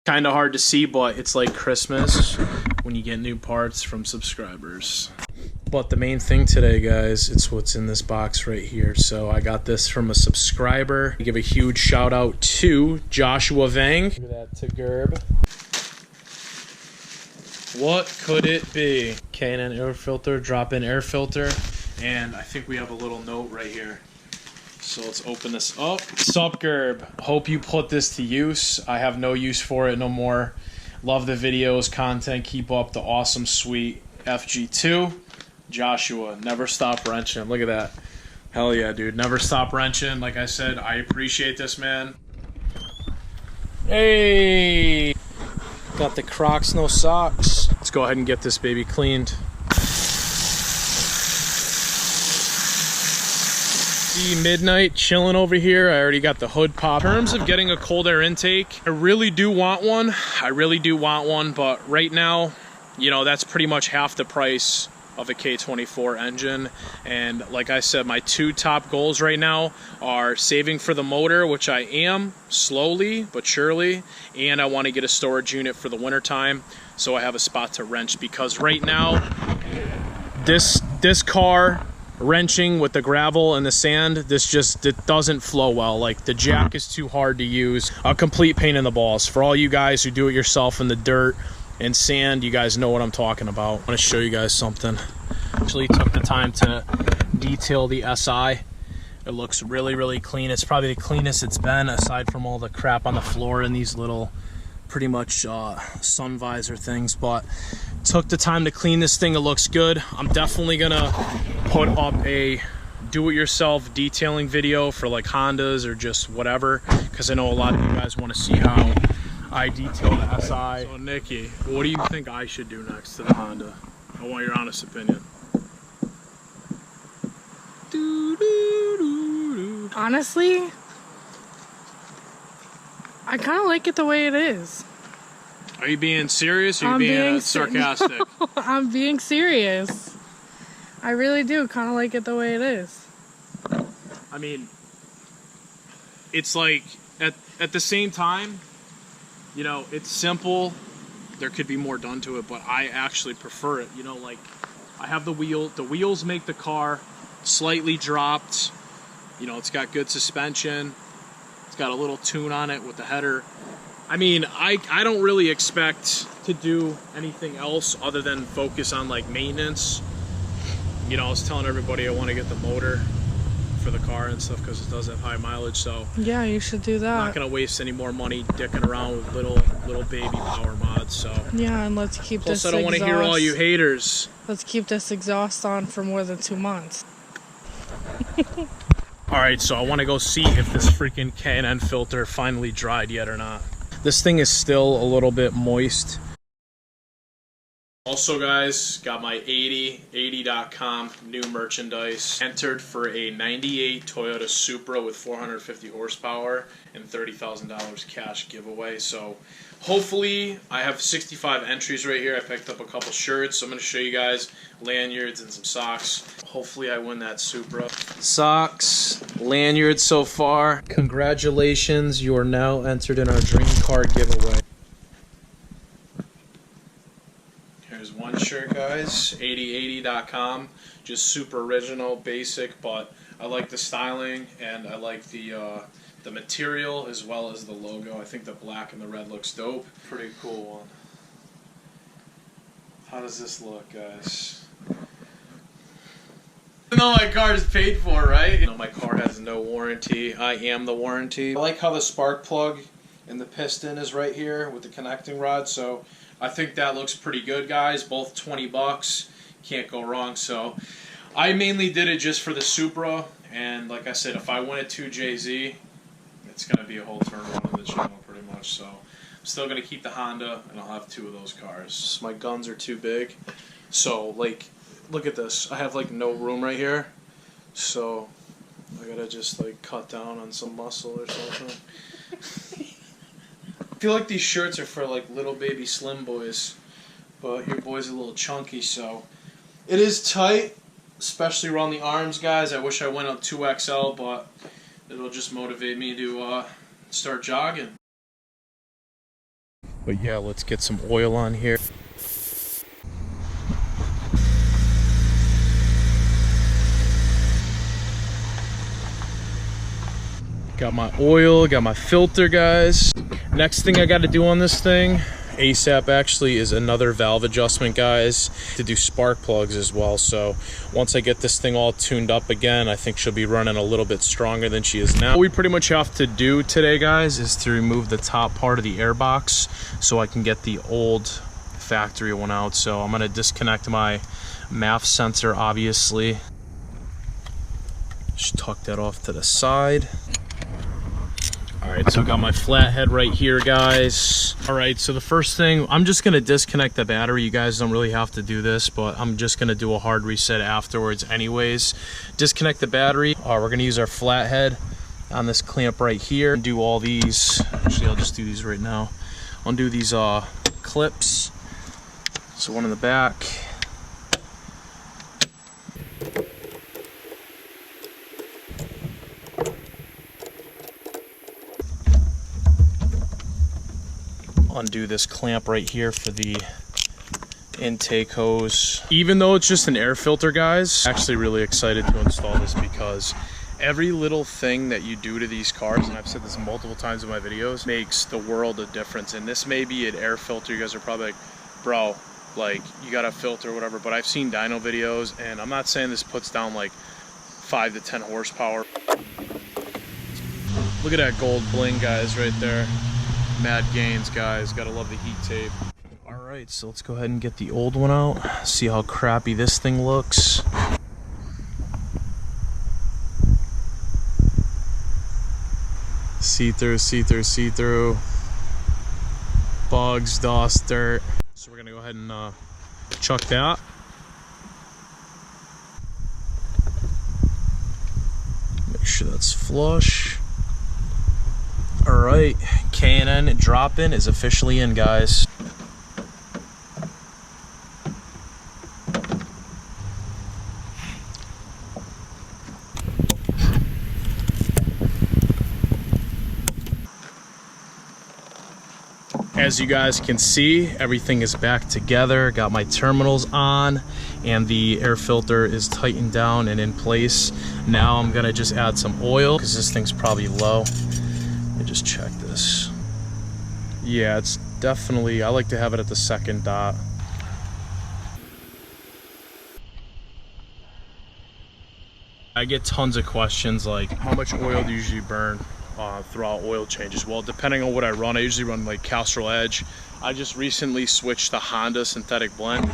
Kind of hard to see, but it's like Christmas when you get new parts from subscribers. But the main thing today, guys, it's what's in this box right here. So I got this from a subscriber. I give a huge shout out to Joshua Vang. Look at that, to Gerb. What could it be? K&N air filter, drop-in air filter, and I think we have a little note right here. So let's open this up. Sup, Gerb? Hope you put this to use. I have no use for it no more. Love the videos, content. Keep up the awesome, sweet FG2. Joshua, never stop wrenching. Look at that. Hell yeah, dude. Never stop wrenching. Like I said, I appreciate this, man. Hey! Got the Crocs, no socks. Let's go ahead and get this baby cleaned. Midnight chilling over here. I already got the hood popped. In terms of getting a cold air intake, I really do want one. But right now, you know, that's pretty much half the price of a K24 engine. And like I said, my two top goals right now are saving for the motor, which I am slowly but surely, and I want to get a storage unit for the winter time so I have a spot to wrench, because right now this car wrenching with the gravel and the sand, it doesn't flow well. Like, the jack is too hard to use. A complete pain in the balls. For all you guys who do it yourself in the dirt and sand, you guys know what I'm talking about. I want to show you guys something. Actually took the time to detail the SI. It looks really, really clean. It's probably the cleanest it's been, aside from all the crap on the floor and these little pretty much sun visor things. But took the time to clean this thing. It looks good. I'm definitely gonna put up a do-it-yourself detailing video for like Hondas or just whatever, because I know a lot of you guys want to see how I detail the SI. So Nikki, what do you think I should do next to the Honda? I want your honest opinion. Honestly, I kind of like it the way it is. Are you being serious, or are you being sarcastic? No, I'm being serious. I really do kind of like it the way it is. I mean, it's like, at the same time, you know, it's simple. There could be more done to it, but I actually prefer it. You know, like, I have the wheels make the car slightly dropped. You know, it's got good suspension. It's got a little tune on it with the header. I mean, I don't really expect to do anything else other than focus on like maintenance. You know, I was telling everybody I want to get the motor for the car and stuff because it does have high mileage, so yeah, you should do that. I'm not gonna waste any more money dicking around with little baby power mods. So yeah, and let's keep plus this I don't want to hear all you haters. Let's keep this exhaust on for more than 2 months. Alright, so I want to go see if this freaking K&N filter finally dried yet or not. This thing is still a little bit moist. Also, guys, got my 80.com new merchandise. Entered for a 98 Toyota Supra with 450 horsepower and $30,000 cash giveaway. So hopefully, I have 65 entries right here. I picked up a couple shirts. So I'm going to show you guys lanyards and some socks. Hopefully I win that Supra. Socks, lanyards so far. Congratulations, you are now entered in our dream car giveaway. Here's one shirt, guys, 8080.com. Just super original, basic, but I like the styling and I like the material as well as the logo. I think the black and the red looks dope. Pretty cool one. How does this look, guys? Even though my car is paid for, right? You know, my car has no warranty. I am the warranty. I like how the spark plug and the piston is right here with the connecting rod, so I think that looks pretty good, guys. Both 20 bucks. Can't go wrong. So I mainly did it just for the Supra, and like I said, if I win at 2JZ, it's going to be a whole turnaround on the channel pretty much. So I'm still going to keep the Honda, and I'll have 2 of those cars. My guns are too big, so like, look at this. I have like no room right here, so I gotta just like cut down on some muscle or something. I feel like these shirts are for like little baby slim boys, but your boy's a little chunky, so it is tight, especially around the arms, guys. I wish I went up 2XL, but it'll just motivate me to start jogging. But yeah, let's get some oil on here. Got my oil, got my filter, guys. Next thing I got to do on this thing ASAP actually is another valve adjustment, guys, to do spark plugs as well. So once I get this thing all tuned up again, I think she'll be running a little bit stronger than she is now. What we pretty much have to do today, guys, is to remove the top part of the air box so I can get the old factory one out. So I'm going to disconnect my MAF sensor, obviously. Just tuck that off to the side. Alright, so I got my flathead right here, guys. Alright, so the first thing, I'm just going to disconnect the battery. You guys don't really have to do this, but I'm just going to do a hard reset afterwards anyways. Disconnect the battery. We're going to use our flathead on this clamp right here and do all these. Actually, I'll just do these right now. I'll undo these clips. So one in the back. Undo this clamp right here for the intake hose. Even though it's just an air filter, guys, I'm actually really excited to install this because every little thing that you do to these cars, and I've said this multiple times in my videos, makes the world of difference. And this may be an air filter. You guys are probably like, bro, like, you got a filter or whatever, but I've seen dyno videos, and I'm not saying this puts down like 5 to 10 horsepower. Look at that gold bling, guys, right there. Mad gains, guys. Gotta love the heat tape. Alright, so let's go ahead and get the old one out. See how crappy this thing looks. See through, see through, see through. Bugs, dust, dirt. So we're gonna go ahead and chuck that. Make sure that's flush. Alright, K&N drop-in is officially in, guys. As you guys can see, everything is back together. Got my terminals on and the air filter is tightened down and in place. Now I'm gonna just add some oil because this thing's probably low. Let me just check this. Yeah, it's definitely, I like to have it at the second dot. I get tons of questions like, how much oil do you usually burn throughout oil changes? Well, depending on what I run, I usually run like Castrol Edge. I just recently switched to Honda synthetic blend.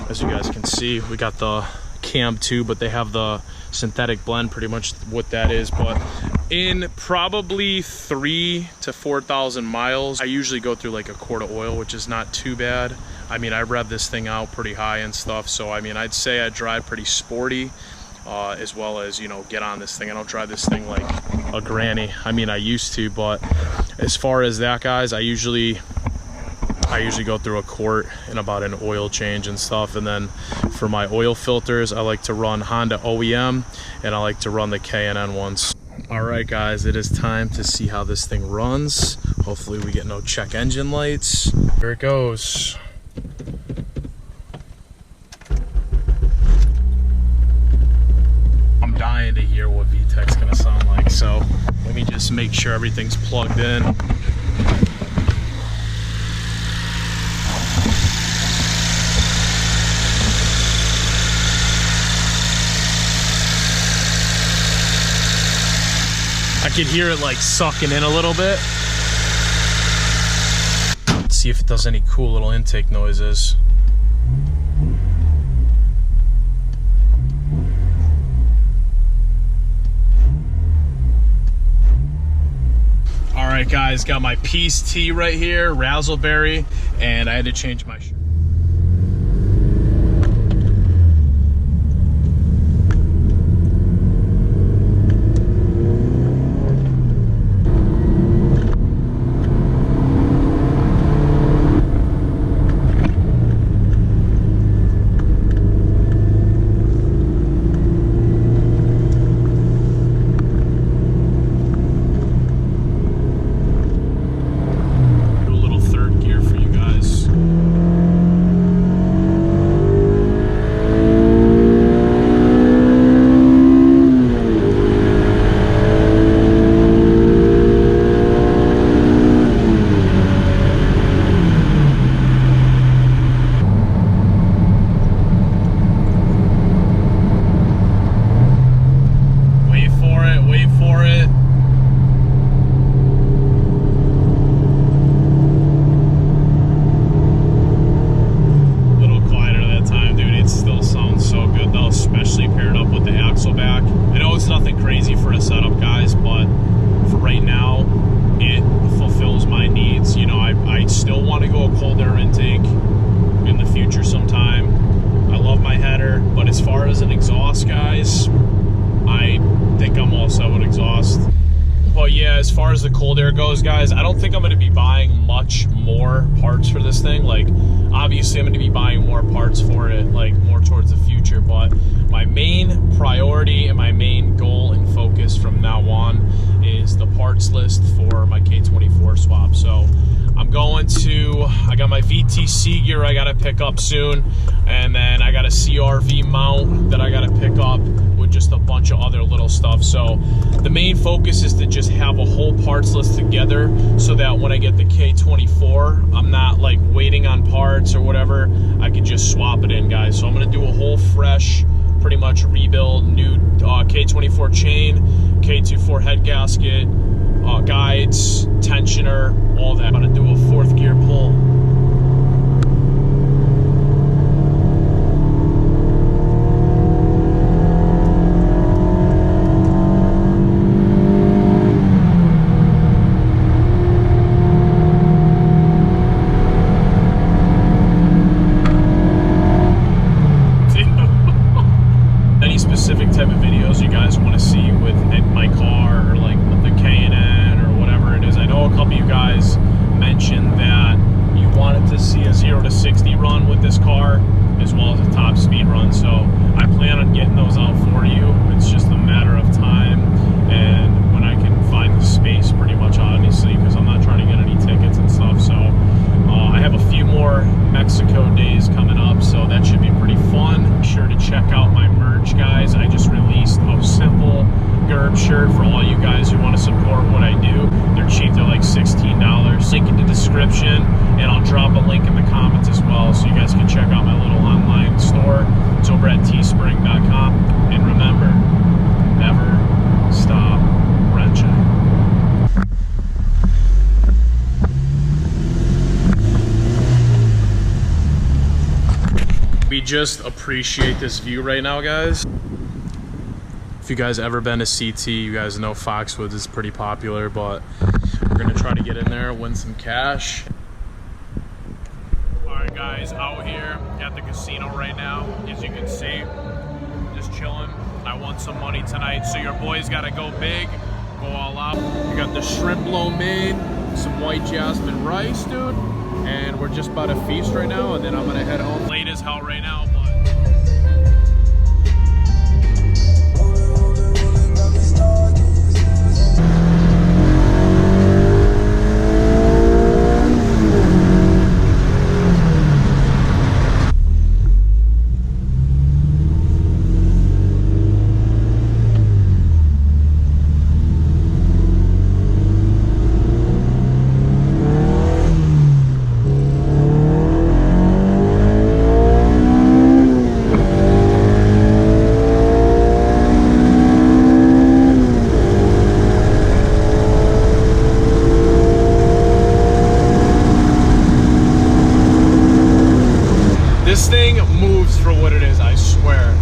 As you guys can see, we got the cam too, but they have the synthetic blend, pretty much what that is. But in probably 3,000 to 4,000 miles, I usually go through like a quart of oil, which is not too bad. I mean, I rev this thing out pretty high and stuff, so I mean, I'd say I drive pretty sporty, as well as, you know, get on this thing. I don't drive this thing like a granny. I mean, I used to, but as far as that, guys, I usually go through a quart in about an oil change and stuff. And then for my oil filters, I like to run Honda OEM and I like to run the K&N ones. All right, guys, it is time to see how this thing runs. Hopefully we get no check engine lights. Here it goes. I'm dying to hear what VTEC's gonna sound like, so let me just make sure everything's plugged in. I could hear it like sucking in a little bit. Let's see if it does any cool little intake noises. Alright guys, got my Peace Tea right here, Razzleberry, and I had to change my shirt. exhaust, guys. I think I'm all set with exhaust. But yeah, as far as the cold air goes, guys, I don't think I'm going to be buying much more parts for this thing. Like, obviously I'm going to be buying more parts for it, like more towards the future, but my main priority and my main goal and focus from now on is the parts list for my K24 swap. So I'm going to, I got my VTC gear I got to pick up soon, and then I got a CRV mount that I got to pick up with just a bunch of other little stuff. So the main focus is to just have a whole parts list together so that when I get the K24, I'm not like waiting on parts or whatever. I can just swap it in, guys. So I'm going to do a whole fresh, pretty much rebuild, new K24 chain, K24 head gasket, guides, tensioner, all that. I'm going to do a 4th gear pull. Specific type of videos you guys want to see with my car, or like with the K&N or whatever it is. I know a couple of you guys mentioned that you wanted to see a 0 to 60 run with this car as well as a top speed run, so I plan on getting those out for you. It's just a matter of time and when I can find the space, pretty much, obviously, because I'm not trying to get any tickets and stuff. So I have a few more Mexico days coming up, so that should be pretty fun. Be sure to check out my merch, guys. I just released a simple Gerb shirt for all you guys who want to support what I do. They're cheap, they're like $16. Link in the description, and I'll drop a link in the comments as well, so you guys can check out my little online store. It's over at teespring.com. And remember, never stop wrenching. We just appreciate this view right now, guys. If you guys ever been to CT, you guys know Foxwoods is pretty popular, but we're gonna try to get in there, win some cash. All right, guys, out here at the casino right now, as you can see, just chilling. I won some money tonight, so your boy's gotta go big, go all out. We got the shrimp lo mein, some white jasmine rice, dude. And we're just about to feast right now, and then I'm gonna head home. Late as hell right now, but this thing moves for what it is, I swear.